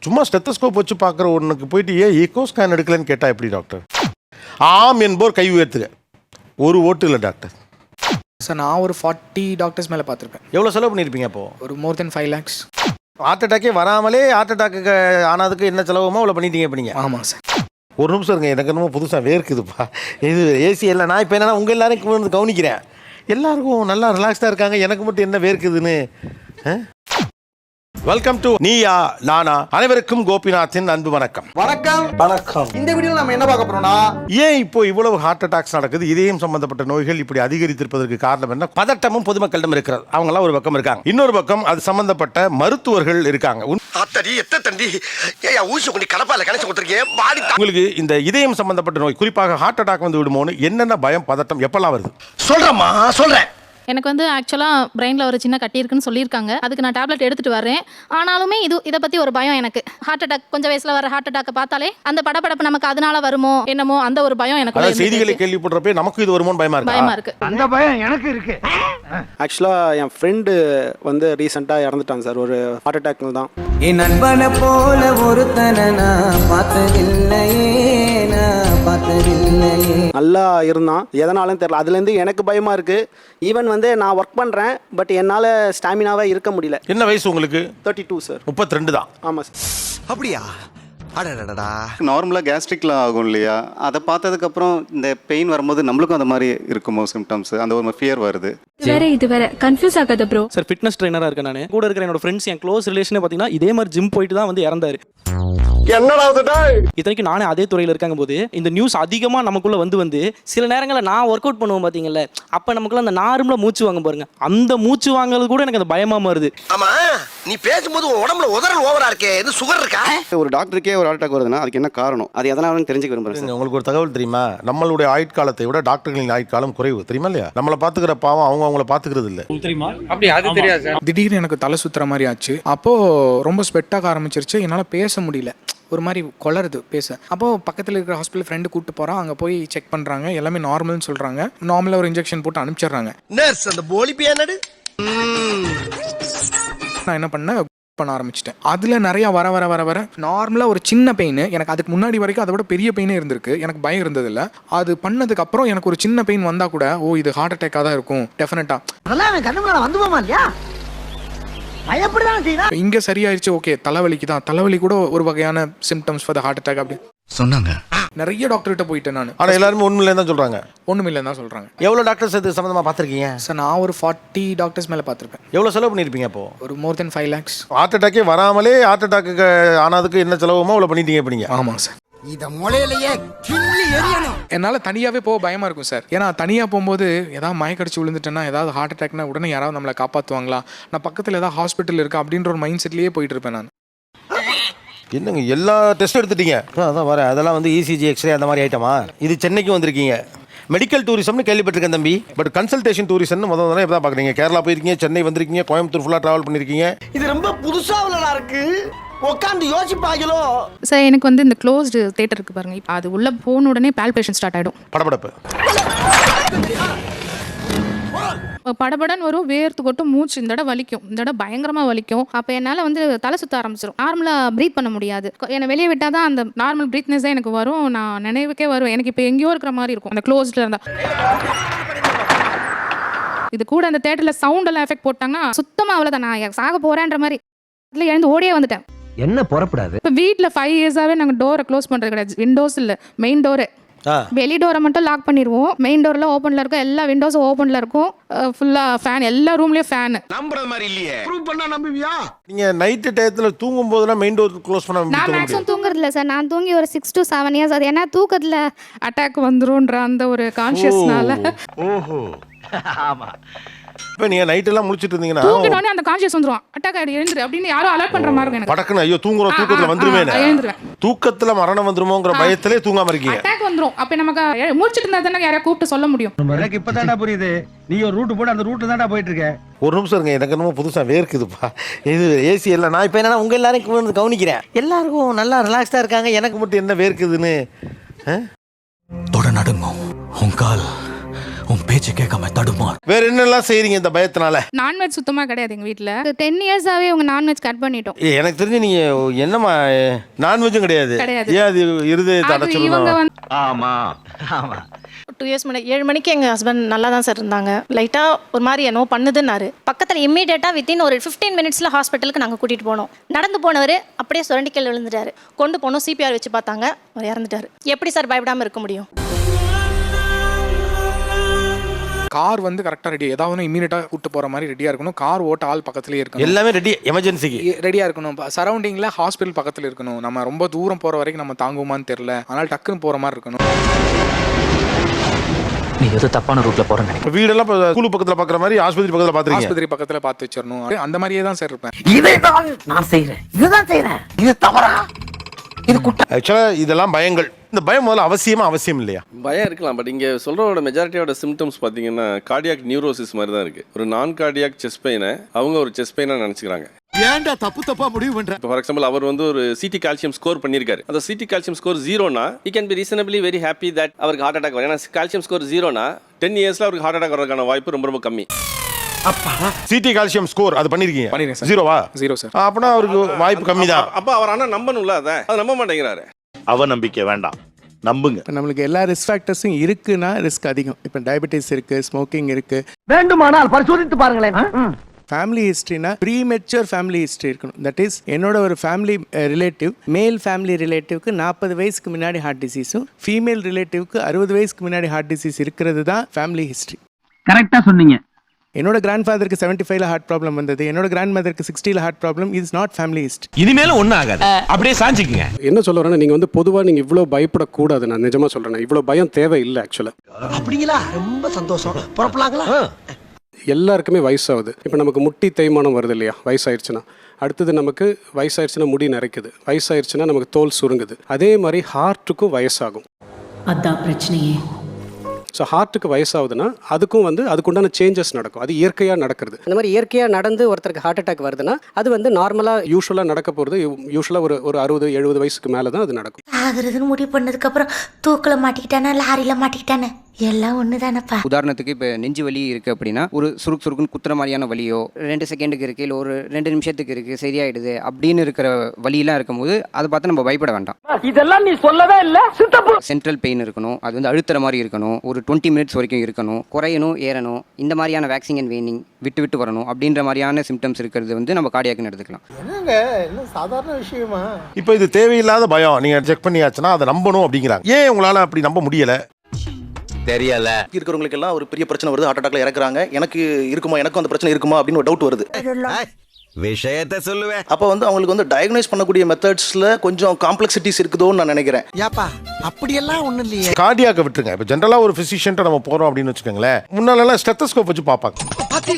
சும்மா ஸ்டெத்தஸ்கோப் வச்சு பார்க்குற ஒன்றுக்கு போயிட்டு ஏன் ஈகோ ஸ்கேன் எடுக்கலன்னு கேட்டால் எப்படி டாக்டர்? ஆம் என்போர் கை உயர்த்துக. ஒரு ஓட்டு இல்லை டாக்டர். சார் நான் ஒரு 40 டாக்டர்ஸ் மேலே பார்த்துருப்பேன். எவ்வளோ செலவு பண்ணியிருப்பீங்க அப்போது? ஒரு மோர் தென் 5 lakhs. ஹார்ட் அட்டாக்கே வராமலே ஹார்ட் அட்டாக்கு ஆனதுக்கு என்ன செலவுமோ அவ்வளோ பண்ணிட்டீங்க இப்போ நீங்கள்? ஆமாம் சார். ஒரு நிமிஷம் இருங்க, எனக்கு என்னமோ புதுசாக வேர்க்குதுப்பா. இது ஏசி இல்லை. நான் இப்போ என்னன்னா உங்கள் எல்லாரும் வந்து கவனிக்கிறேன், எல்லாருக்கும் நல்லா ரிலாக்ஸ்டாக இருக்காங்க, எனக்கு மட்டும் என்ன வேர்க்குதுன்னு. Welcome to Neeya Naana. அனைவருக்கும் கோபிநாத்தின் அன்பு வணக்கம். வணக்கம். வணக்கம். இந்த வீடியோல நம்ம என்ன பார்க்க போறோம்னா, ஏன் இப்போ இவ்வளவு ஹார்ட் அட்டாக்ஸ் நடக்குது, இதயம் சம்பந்தப்பட்ட நோய்கள் இப்படி அதிகரித்திருப்பதற்கு காரணம் என்ன? பதட்டமும் பொதுமக்களிடம் இருக்கிறது. அவங்களாம் ஒரு பக்கம் இருக்காங்க, இன்னொரு பக்கம் அது சம்பந்தப்பட்ட மருத்துவர்கள் இருக்காங்க. உங்களுக்கு இந்த இதயம் சம்பந்தப்பட்ட நோய், குறிப்பாக ஹார்ட் அட்டாக் வந்து விடுமோன்னு என்னென்ன பயம், பதட்டம் எப்பெல்லாம் வருது? சொல்றேம்மா சொல்றேன். எனக்கு வந்து ஆக்சுவலாக பிரெயினில் ஒரு சின்ன கட்டி இருக்குன்னு சொல்லியிருக்காங்க. அதுக்கு நான் டேப்லெட் எடுத்துகிட்டு வரேன். ஆனாலுமே இதை பற்றி ஒரு பயம் எனக்கு. ஹார்ட் அட்டாக் கொஞ்சம் வயசில் வர ஹார்ட் அட்டாக்கை பார்த்தாலே அந்த படப்படப்பு நமக்கு அதனால வருமோ என்னமோ அந்த ஒரு பயம் எனக்கு. செய்திகளை கேள்விப்படுறப்ப நமக்கு இது வருமோன்னு பயமா இருக்கு. அந்த பயம் எனக்கு இருக்கு. ஆக்சுவலாக என் ஃப்ரெண்டு வந்து ரீசெண்டாக இறந்துட்டாங்க சார், ஒரு ஹார்ட் அட்டாக்ல தான். என் நண்பனை போல ஒருத்தனை நான் பார்த்ததில்லையே. நல்லா இருந்தான், எதனாலும் தெரியல. அதுலேருந்து எனக்கு பயமா இருக்கு. ஈவன் வந்து நான் ஒர்க் பண்ணுறேன், பட் என்னால் ஸ்டாமினாவே இருக்க முடியல. என்ன வயசு உங்களுக்கு? 32 சார். 32 தான். ஆமாம் சார். அப்படியா? அடடடா. நார்மலாக கேஸ்ட்ரிக்லாம் ஆகும் இல்லையா? அதை பார்த்ததுக்கப்புறம் இந்த பெயின் வரும்போது நம்மளுக்கும் அந்த மாதிரி இருக்குமோ சிம்டம்ஸ், அந்த ஒரு ஃபியர் வருது. இது வேற கன்ஃபியூஸ் ஆகாத ப்ரோ. சார் ஃபிட்னஸ் ட்ரைனராக இருக்கேன் நான். கூட இருக்கிற என்னோட ஃப்ரெண்ட்ஸ், என் க்ளோஸ் ரிலேஷனே பார்த்தீங்கன்னா இதே மாதிரி ஜிம் போயிட்டு தான் வந்து இறந்தாரு. இத்தனைக்கும் நானே அதே துறையில் இருக்காங்க போது இந்த நியூஸ் அதிகமாக நமக்குள்ள வந்து சில நேரங்களில் நான் ஒர்க் அவுட் பண்ணுவோம் பார்த்தீங்கல்ல, அப்போ நமக்குள்ள அந்த நார்மலாக மூச்சு வாங்க பாருங்க, அந்த மூச்சு வாங்கறது கூட எனக்கு அந்த பயமா வருது. ஆமா, நீ பேசும்போது உடம்புல உதறல் ஓவரா இருக்கே, இது சுகர் இருக்கா? ஒரு டாக்டருக்கே ஒரு ஹார்ட் அட்டாக் வருதுன்னா அதுக்கு என்ன காரணம், அது எதனாலும் தெரிஞ்சுக்க விரும்புறேன். உங்களுக்கு ஒரு தகவல் தெரியுமா? நம்மளுடைய ஆயுட்காலத்தை விட டாக்டர்களின் ஆயுட்காலம் குறைவு, தெரியுமா இல்லையா? நம்மளை பாத்துக்கிற பாவம் அவங்கள பாத்துக்கிறது இல்ல. தெரியுமா? அப்படி அது தெரியாது சார். திடீர்னு எனக்கு தலை சுத்துற மாதிரி ஆச்சு. அப்போ ரொம்ப ஸ்வெட்டாக ஆரம்பிச்சிருச்சு. என்னால் பேச முடியல, ஒரு மாதிரி கொளருது பேச. அப்போது பக்கத்தில் இருக்கிற ஹாஸ்பிட்டல் ஃப்ரெண்டு கூப்பிட்டு போகிறான். அங்கே போய் செக் பண்ணுறாங்க, எல்லாமே நார்மல்னு சொல்கிறாங்க. நார்மலாக ஒரு இன்ஜெக்ஷன் போட்டு அனுப்பிச்சிடுறாங்க. நர்ஸ் அந்த போலி பேனடு. நான் என்ன பண்ண ஆரம்பிச்சிட்டேன். அதில் நிறையா வர வர வர வர நார்மலாக ஒரு சின்ன பெயின், எனக்கு அதுக்கு முன்னாடி வரைக்கும் அதை விட பெரிய பெயினே இருந்திருக்கு, எனக்கு பயம் இருந்ததில்ல. அது பண்ணதுக்கு அப்புறம் எனக்கு ஒரு சின்ன பெயின் வந்தால் கூட இது ஹார்ட் அட்டாக்காக தான் இருக்கும் டெஃபினட்டாக. அதெல்லாம் கண்ணு வந்து போமா இல்லையா? இங்கே சரியாயிருச்சு, ஓகே தலைவலிக்கு தான். தலைவலி கூட ஒரு வகையான symptoms for the heart attack அப்படி சொன்னாங்க. நிறைய டாக்டர்கிட்ட போயிட்டேன் நான். ஆனால் எல்லாருமே ஒன்றும் தான் சொல்கிறாங்க. ஒன்றும் இல்லைன்னு தான் சொல்கிறாங்க. எவ்வளோ டாக்டர்ஸ் இது சம்மந்தமாக பார்த்துருக்கீங்க? சார் நான் ஒரு 40 டாக்டர்ஸ் மேலே பார்த்துருப்பேன். எவ்வளோ செலவு பண்ணியிருப்பீங்க அப்போது? ஒரு மோர் தென் 5 lakhs. ஹார்ட் அட்டாக்கே வராமலே ஹார்ட் அட்டாக்கு ஆனதுக்கு என்ன செலவுமோ அவ்வளோ பண்ணிட்டீங்க இப்போ நீங்கள்? ஆமாம் சார். இத முளையிலேயே கிள்ளி எரியணும். என்னால் தனியாகவே போக பயமாக இருக்கும் சார். ஏன்னா தனியாக போகும்போது ஏதாவது மயக்கடிச்சு விழுந்துட்டேன்னா, ஏதாவது ஹார்ட் அட்டாக்னா உடனே யாராவது நம்மளை காப்பாற்றுவாங்களா, நான் பக்கத்தில் ஏதாவது ஹாஸ்பிட்டல் இருக்கா அப்படின்ற ஒரு மைண்ட் செட்லேயே போயிட்டு இருப்பேன் நான். என்னங்க எல்லா டெஸ்ட்டும் எடுத்துட்டீங்க? அதான் வரேன். அதெல்லாம் வந்து இசிஜி, எக்ஸ்ரே அந்த மாதிரி ஐட்டமா? இது சென்னைக்கு வந்திருக்கீங்க. மெடிக்கல் டூரிசம்னு கேள்விப்பட்டிருக்கேன் தம்பி, பட் கன்சல்டேஷன் டூரிசம்னு முதல்ல இப்போ தான் பார்க்குறீங்க. கேரளா போயிருக்கீங்க, சென்னை வந்திருக்கீங்க, கோயம்புத்தூர் ஃபுல்லாக ட்ராவல் பண்ணியிருக்கீங்க. இது ரொம்ப புதுசாக இருக்கு, உட்காந்து யோசிப்பாங்களோ சார். எனக்கு வந்து இந்த க்ளோஸ்டு தேட்டர் இருக்கு பாருங்க, அது உள்ள போன உடனே பால்பேஷன் ஸ்டார்ட் ஆகிடும். படபடப்பு படபடன்னு வரும், வேர்த்து கொட்டும், மூச்சு இந்த இடம் வலிக்கும், இந்த இடம் பயங்கரமாக வலிக்கும். அப்போ என்னால் வந்து தலை சுற்ற ஆரம்பிச்சிடும், நார்மலாக ப்ரீத் பண்ண முடியாது. என்னை வெளியே விட்டால் தான் அந்த நார்மல் ப்ரீத்னஸ் தான் எனக்கு வரும், நான் நினைவுக்கே வரும். எனக்கு இப்போ எங்கேயோ இருக்கிற மாதிரி இருக்கும் அந்த க்ளோஸ்டில் இருந்தால். இது கூட அந்த தேட்டரில் சவுண்ட் எல்லாம் எஃபெக்ட் போட்டாங்கன்னா சுத்தமாக அவ்வளோதான், நான் சாக போகிறேன்ற மாதிரி அதில் எழுந்து ஓடியே வந்துட்டேன். என்ன புறப்படாது. இப்போ வீட்டில் 5 years-ஆவே நாங்கள் டோரை க்ளோஸ் பண்ணுறது கிடையாது. விண்டோஸ் இல்லை, மெயின் டோரு. வெளி டோரை மட்டும் லாக் பண்ணிடுவோம், மெயின் டோர்ல ஓப்பன்ல இருக்கும், எல்லா விண்டோஸும் ஓப்பன்ல இருக்கும், ஃபுல்லா ஃபேன், எல்லா ரூம்லயும் ஃபேன். நம்புறது மாதிரி இல்லையே. ப்ரூவ் பண்ணா நம்புவியா? நீங்க நைட் டயத்துல தூங்கும் போதெல்லாம் மெயின் டோர் க்ளோஸ் பண்ண நான் மேக்ஸிமம் தூங்குறது இல்ல சார். நான் தூங்கி ஒரு 6 to 7 years அது. ஏன்னா தூக்கத்துல அட்டாக் வந்துரும்ன்ற அந்த ஒரு கான்ஷியஸ்னால. ஓஹோ ஆமா. இப்போ நீங்க நைட் எல்லாம் முழிச்சிட்டு இருந்தீங்கன்னா தூங்கினோனே அந்த கான்ஷியஸ் வந்துரும், அட்டாக் ஆயிடு எழுந்துரு அப்படின்னு யாரோ அலர்ட் பண்ற மாதிரி இருக்கும் எனக்கு. படக்குன்னு ஐயோ தூங்குறோம், தூக்கத்துல வந்துருமே, எழுந்துருவேன். தூக்கத்துல மரணம் வந்துருமோங்கிற பயத்திலே தூங்காம இருக்கீங்க. அட்டாக் வந்துரும், அப்ப நமக்கு முழிச்சிட்டு இருந்தா தானே யாரையா கூப்பிட்டு சொல்ல முடியும். எனக்கு இப்பதான்டா புரியுது, நீ ஒரு ரூட் போட்டு அந்த ரூட்ல தான்டா போயிட்டு இருக்க. ஒரு நிமிஷம் இருங்க, எனக்கு என்னமோ புதுசாா வேர்க்குதுப்பா. இது ஏசி இல்லை. நான் இப்போ என்னன்னா உங்க எல்லாரும் வந்து கவனிக்கிறேன், எல்லாருக்கும் நல்லா ரிலாக்ஸ்டா இருக்காங்க, எனக்கு மட்டும் என்ன வேர்க்குதுன்னு. தொட நடுங்கும், உன் கால் உன் பேச்சு கேட்காம தடுமாறு. வேற என்னெல்லாம் செய்றீங்க இந்த பயத்தினால? நான்வெஜ் சுத்தமாக கிடையாது எங்கள் வீட்டில். 10 இயர்ஸாகவே உங்கள் நான்வெஜ் கட் பண்ணிட்டோம். எனக்கு தெரிஞ்சு நீங்க என்னமா நான்வெஜ்ஜும் கிடையாது. ஏன் அது இருதயத்தை அடைச்சிடணும்? ஆமா ஆமா 2 இயர்ஸ் முன்னாடி 7 மணிக்கு எங்கள் ஹஸ்பண்ட் நல்லா தான் சார் இருந்தாங்க. லைட்டாக ஒரு மாதிரி என்னோ பண்ணுதுன்னாரு. பக்கத்தில் இம்மீடியட்டாக வித்தின் ஒரு 15 மினிட்ஸில் ஹாஸ்பிட்டலுக்கு நாங்கள் கூட்டிகிட்டு போனோம். நடந்து போனவர் அப்படியே சுரண்டிக்கல் விழுந்துட்டாரு. கொண்டு போனோம், சிபிஆர் வச்சு பார்த்தாங்க, அவர் இறந்துட்டார். எப்படி சார் பயப்படாமல் இருக்க முடியும்? கார் வந்து கரெக்டாக ரெடி, ஏதாவது இமீடியட்டாக கூட்டு போகிற மாதிரி ரெடியாக இருக்கணும். கார் ஓட்ட ஆள் பக்கத்துலேயே இருக்கணும். எல்லாமே ரெடி, எமர்ஜென்சிக்கு ரெடியாக இருக்கணும். சரௌண்டிங்கில் ஹாஸ்பிட்டல் பக்கத்தில் இருக்கணும். நம்ம ரொம்ப தூரம் போகிற வரைக்கும் நம்ம தாங்குவோமான்னு தெரில, அதனால் டக்குன்னு போகிற மாதிரி இருக்கணும். நீ ஏதோ தப்பான ரூட்ல போறேன்னு நினைக்கிறேன். வீடெல்லாம் ஸ்கூல் பக்கத்தில் பார்க்குற மாதிரி ஆஸ்பத்திரி பக்கத்தில் பார்த்துருக்கீங்க. ஆஸ்பத்திரி பக்கத்தில் பார்த்து வச்சிடணும். அந்த மாதிரியே தான் சார் இருப்பேன். இதைதான் நான் செய்யறேன், இதுதான் செய்யறேன், இது தவறா? இது குற்றம். ஆக்சுவலாக இதெல்லாம் பயங்கள். இந்த பயம் முதல்ல அவசியம் இல்லையா? பயம் இருக்கலாம், பட் இங்கே சொல்கிறோட மெஜாரிட்டியோட சிம்டம்ஸ் பார்த்தீங்கன்னா கார்டியாக் நியூரோசிஸ் மாதிரி தான் இருக்குது. ஒரு நான் கார்டியாக் செஸ்ட் பெயினை அவங்க ஒரு செஸ்ட் பெயினாக நினச்சிக்கிறாங்க. ஏன்டா தப்பா முடிவு பண்ற? ஃபார் எக்ஸாம்பிள் அவர் வந்து ஒரு சிடி கால்சியம் ஸ்கோர் பண்ணியிருக்காரு. அந்த சிடி கால்சியம் ஸ்கோர் 0னா he can be reasonably very happy that அவருக்கு ஹார்ட் அட்டாக் வரும். ஏன்னா கால்சியம் ஸ்கோர் 0னா 10 இயர்ஸ்ல அவருக்கு ஹார்ட் அட்டாக் வரதுக்கான வாய்ப்பு ரொம்ப கம்மி. சிடி கால்சியம் ஸ்கோர் அது பண்ணிருக்கீங்க? பண்ணிருக்கேன் சார். 0வா? 0 சார். அப்படின்னா அவருக்கு வாய்ப்பு கம்மி தான். அப்போ அவர் ஆனால் நம்பணும்ல, அதை நம்ப மாட்டேங்கிறாரு. அவநம்பிக்கை வேண்டாம், நம்புங்க. இப்போ நம்மளுக்கு எல்லா ரிஸ்க் ஃபேக்டர்ஸும் இருக்குன்னா ரிஸ்க் அதிகம். இப்போ டயபெட்டிஸ் இருக்கு, ஸ்மோக்கிங் இருக்கு. வேண்டுமானால் பரிசோதித்து பாருங்களேன். ஃபேமிலி ஹிஸ்ட்ரினா ப்ரீமெச்சூர் ஃபேமிலி ஹிஸ்ட்ரி இருக்கணும். தட் இஸ் என்னோட ஒரு ஃபேமிலி ரிலேட்டிவ், மேல் ஃபேமிலி ரிலேட்டிவ்க்கு 40 வயசுக்கு முன்னாடி ஹார்ட் டிசீஸும் ஃபீமேல் ரிலேட்டிவ்க்கு 60 வயசுக்கு முன்னாடி ஹார்ட் டிசீஸ் இருக்கிறது தான் ஃபேமிலி ஹிஸ்ட்ரி. கரெக்டா சொன்னீங்க. என்னோட கிராண்ட் ஃபாதருக்கு 75ல ஹார்ட் ப்ராப்ளம் வந்தது, என்னோட கிராண்ட் மதருக்கு 60ல heart problem. Is not family history. இனிமேல ஒன்றும் ஆகாது, அப்படியே சாஞ்சிக்குங்க. என்ன சொல்ல வரேன்னா, நீங்கள் வந்து பொதுவாக நீங்கள் இவ்வளோ பயப்படக்கூடாது. நான் நிஜமாக சொல்கிறேன், இவ்வளோ பயம் தேவை இல்லை ஆக்சுவலாக. அப்படிங்களா? ரொம்ப சந்தோஷம். புறப்படலாங்களா? எல்லாருக்குமே வயசாகுது. இப்போ நமக்கு முட்டி தேய்மானம் வருது இல்லையா, வயசாயிருச்சுன்னா. அடுத்தது நமக்கு வயசாயிருச்சுன்னா முடி நரைக்குது, வயசாயிருச்சுன்னா நமக்கு தோல் சுருங்குது. அதே மாதிரி ஹார்ட்டுக்கும் வயசாகும். அதான் பிரச்சனையே. ஸோ ஹார்ட்டுக்கு வயசாகுதுன்னா அதுக்கும் வந்து அதுக்குண்டான சேஞ்சஸ் நடக்கும். அது இயற்கையாக நடக்கிறது. அந்த மாதிரி இயற்கையாக நடந்து ஒருத்தருக்கு ஹார்ட் அட்டாக் வருதுன்னா அது வந்து நார்மலாக யூஸ்வலாக நடக்க போகிறது யூஸ்வலாக ஒரு 60-70 வயசுக்கு மேலே தான் அது நடக்கும். ஆகுறதுன்னு முடிவு பண்ணதுக்கப்புறம் தூக்கில் மாட்டிக்கிட்டானே, லாரியில் மாட்டிக்கிட்டானே, எல்லாம் ஒன்று தானப்பா. உதாரணத்துக்கு இப்போ நெஞ்சு வலி இருக்குது அப்படின்னா ஒரு சுருக்குன்னு குத்துற மாதிரியான வலியோ 2 செகண்டுக்கு இருக்குது, இல்லை ஒரு 2 நிமிஷத்துக்கு இருக்குது, சரியாயிடுது அப்படின்னு இருக்கிற வலியெல்லாம் இருக்கும்போது அதை பார்த்து நம்ம பயப்பட வேண்டாம். இதெல்லாம் நீ சொல்லவே இல்லை. சித்தப்பு சென்ட்ரல் பெயின் இருக்கணும், அது வந்து அழுத்துற மாதிரி இருக்கணும், ஒரு 20 மினிட்ஸ் வரைக்கும் இருக்கணும், குறையணும், ஏறணும், இந்த மாதிரியான வேக்சிங் அண்ட் வெயினிங் விட்டு வரணும் அப்படின்ற மாதிரியான சிம்டம்ஸ் இருக்கிறது வந்து நம்ம கார்டியாக்னு எடுத்துக்கலாம். என்னங்க, என்ன சாதாரண விஷயமா? இப்போ இது தேவையில்லாத பயம். நீங்க செக் பண்ணியாச்சுன்னா அதை நம்பணும் அப்படிங்கிறாங்க. ஏன் உங்களால அப்படி நம்ப முடியல? தெரியல. இருக்கிறவங்களுக்கு எல்லாம் ஒரு பெரிய பிரச்சனை வருது, ஹார்ட் அட்டாக்ல இறக்குறாங்க. எனக்கு இருக்குமா, எனக்கும் அந்த பிரச்சனை இருக்குமா அப்படின்னு ஒரு டவுட் வருது. விஷயத்தை சொல்லுவேன். அப்போ வந்து அவங்களுக்கு வந்து டயக்னைஸ் பண்ணக்கூடிய மெத்தட்ஸ்ல கொஞ்சம் காம்ப்ளெக்சிட்டிஸ் இருக்குதோன்னு நான் நினைக்கிறேன். யாப்பா அப்படியெல்லாம் ஒன்றும் இல்லையே. கார்டியாக்க விட்டுருங்க. இப்போ ஜென்ரலாக ஒரு ஃபிசிஷியன்ட்ட நம்ம போகிறோம் அப்படின்னு வச்சுக்கோங்களேன், முன்னாலெல்லாம் ஸ்டெத்தஸ்கோப் வச்சு பார்ப்பாங்க. பாத்தி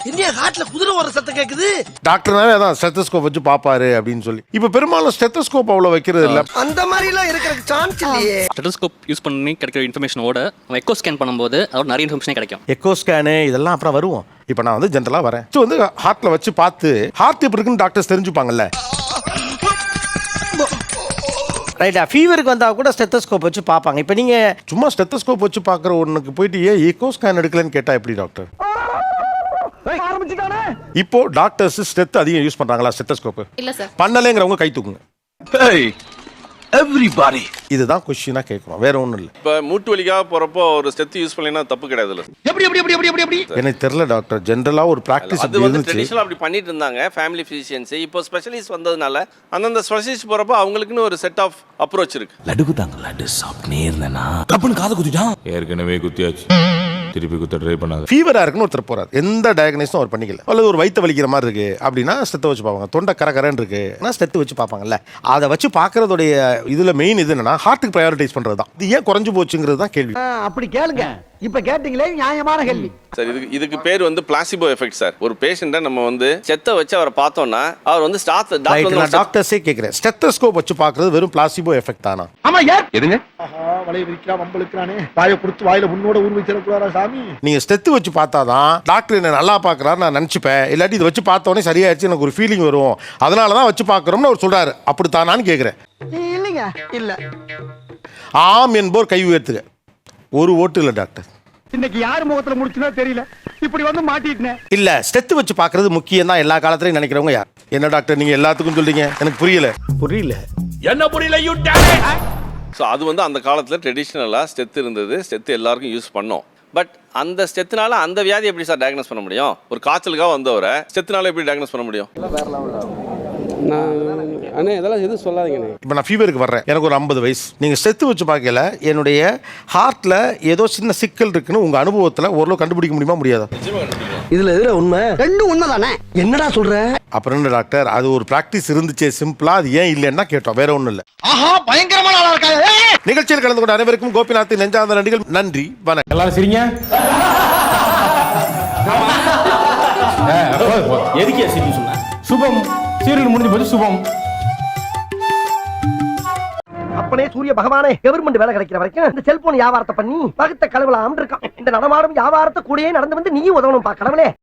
இந்தியா ஹார்ட்ல குதிரை வர சத்தம் கேக்குது. டாக்டர்னாவே அதான் ஸ்டெத்தஸ்கோப் வச்சு பார்ப்பாரு அப்படின்னு சொல்லி. இப்போ பெரும்பாலும் ஸ்டெத்தஸ்கோப் அவ்வளோ வைக்கிறது இல்லை. அந்த மாதிரிலாம் இருக்கிறதுக்கு சான்ஸ் இல்லையே. ஸ்டெத்தஸ்கோப் யூஸ் பண்ணி கிடைக்கிற இன்ஃபர்மேஷனோட எக்கோ ஸ்கேன் பண்ணும்போது அதோட நிறைய இன்ஃபர்மேஷனே கிடைக்கும். எக்கோ ஸ்கேனு இதெல்லாம் அப்புறம் வருவோம். இப்போ நான் வந்து ஜென்ரலாக வரேன். ஸோ வந்து ஹார்ட்டில் வச்சு பார்த்து ஹார்ட் எப்படி இருக்குன்னு டாக்டர்ஸ் தெரிஞ்சுப்பாங்கல்ல. ரைட்டா? ஃபீவருக்கு வந்தால் கூட ஸ்டெத்தஸ்கோப் வச்சு பார்ப்பாங்க. இப்போ நீங்கள் சும்மா ஸ்டெத்தஸ்கோப் வச்சு பார்க்குற ஒன்றுக்கு போயிட்டு ஏன் எக்கோ ஸ்கேன் எடுக்கலன்னு கேட்டால் எப்படி டாக்டர்? இப்போ டாக்டர்ஸ் ஸ்டெத் அதிகம் யூஸ் பண்றாங்களா ஸ்டெத்தஸ்கோப்? இல்லை சார். பண்ணலைங்கிறவங்க கை தூக்குங்க. எவ்ரிபாடி. இதுதான் கொஸ்டினா கேட்கணும், வேற ஒன்றும் இல்லை. இப்போ மூட்டு வலிக்காக போகிறப்போ ஒரு ஸ்டெத் யூஸ் பண்ணலைன்னா தப்பு கிடையாதுல்ல? எப்படி எனக்கு தெரியல டாக்டர். ஜென்ரலாக ஒரு ப்ராக்டிஸ் அது வந்து ட்ரெடிஷனலாக அப்படி பண்ணிட்டு இருந்தாங்க ஃபேமிலி ஃபிசிஷியன்ஸ். இப்போ ஸ்பெஷலிஸ்ட் வந்ததுனால அந்தந்த ஸ்பெஷலிஸ்ட் போகிறப்போ அவங்களுக்குன்னு ஒரு செட் ஆஃப் அப்ரோச் இருக்கு. லடுக்கு தாங்க, லட்டு சாப்பிட்டே இருந்தேன்னா தப்புன்னு காது குத்திட்டான். ஏற்கனவே குத்தியாச்சு, திருப்பி குத்த ட்ரை பண்ணாது. ஃபீவரா இருக்குன்னு ஒருத்தர் போறாரு, எந்த டயக்னைஸும் அவர் பண்ணிக்கல. அல்லது ஒரு வயிற்று வலிக்கிற மாதிரி இருக்கு அப்படின்னா ஸ்டெத்தை வச்சு பார்ப்பாங்க. தொண்டை கரகரன்னு இருக்கு ஸ்டெத்து வச்சு பார்ப்பாங்கல்ல. அதை வச்சு பார்க்கறதுடைய இதுல மெயின் இது என்னன்னா ஹார்ட்டுக்கு ப்ரையாரிட்டைஸ் பண்றது தான். இது ஏன் குறைஞ்சு போச்சுங்கிறது தான் கேள்வி. அப்படி கேளுங்க. இப்ப கேட்டீங்களே நியாயமான கேள்வி. சார் இதுக்கு பேர் வந்து பிளாசிபோ எஃபெக்ட் சார். ஒரு பேஷண்ட்டை நம்ம வந்து செத்தை வச்சு அவரை பார்த்தோம்னா அவர் வந்து டாக்டர்ஸே கேட்கிறேன், ஸ்டெத்தஸ்கோப் வச்சு பார்க்கறது வெறும் பிளாசிபோ எஃபெக்ட் தானா? ஆமா யார் எதுங்க? வளைய விரிக்கிறான், வம்பளுக்கிறானே, வாயை கொடுத்து வாயில முன்னோட ஊர் வச்சிடக்கூடாதா சாமி? நீங்க ஸ்டெத்து வச்சு பார்த்தாதான் டாக்டர் என்ன நல்லா பார்க்கறாரு நான் நினைச்சுப்பேன். இல்லாட்டி இதை வச்சு பார்த்தோன்னே சரியாயிடுச்சு எனக்கு ஒரு ஃபீலிங் வரும், அதனாலதான் வச்சு பார்க்கறோம்னு அவர் சொல்றாரு. அப்படித்தானான்னு கேட்கிறேன். இல்லைங்க, இல்ல. ஆம் என்போர் கை உயர்த்துக. ஒரு ஓட்டு இல்லை டாக்டர். இன்னைக்கு யார் முகத்துல முடிச்சுனா தெரியல, இப்படி வந்து மாட்டிட்டேன். இல்ல ஸ்டெத்து வச்சு பாக்குறது முக்கியம் தான் எல்லா காலத்துலயும் நினைக்கிறவங்க யார்? என்ன டாக்டர் நீங்க எல்லாத்துக்கும் சொல்றீங்க, எனக்கு புரியல. என்ன புரியல யூ ஸோ அது வந்து அந்த காலத்தில் ட்ரெடிஷ்னலாக ஸ்டெத்து இருந்தது, ஸ்டெத்து எல்லாருக்கும் யூஸ் பண்ணோம். பட் அந்த ஸ்டெத்துனால அந்த வியாதி எப்படி சார் டயக்னோஸ் பண்ண முடியும்? ஒரு காய்ச்சலுக்காக வந்தவரை ஸ்டெத்துனால எப்படி டயக்னோஸ் பண்ண முடியும்? அண்ணே இதெல்லாம் எதுவும் சொல்லாதீங்கண்ணே. இப்போ நான் ஃபீவருக்கு வர்றேன், எனக்கு ஒரு 50 வயசு. நீங்கள் ஸ்டெத்து வச்சு பார்க்கல, என்னுடைய ஹார்ட்டில் ஏதோ சின்ன சிக்கல் இருக்குன்னு உங்கள் அனுபவத்தில் ஓரளவு கண்டுபிடிக்க முடியுமா முடியாதா? இதுல எதுல உண்மை? ரெண்டும் உண்மைதானே. என்னடா சொல்ற? அப்புறம் என்ன டாக்டர், அது ஒரு ப்ராக்டிஸ் இருந்துச்சே சிம்பிளா, அது ஏன் இல்லைன்னா கேட்டோம், வேற ஒன்றும் இல்லை. ஆஹா பயங்கரமான ஆளா இருக்காங்க. நிகழ்ச்சியில் கலந்து கொண்ட அனைவருக்கும் கோபிநாத் நெஞ்சார்ந்த நன்றிகள். நன்றி, வணக்கம். எல்லாரும் சரிங்க. எதுக்கே சரி சொன்ன? சுபம் சீரியல் முடிஞ்சு போச்சு. சுபம் அப்பனே சூரிய பகவானே, கவர்மெண்ட் வேலை கிடைக்கிற வரைக்கும் இந்த செல்போன் வியாபாரத்தை பண்ணி பகுத்த கழுவலாம் இருக்கான். இந்த நடமாடும் வியாபாரத்தை கூடயே நடந்து வந்து நீயும் உதவணும் பா கடவுளே.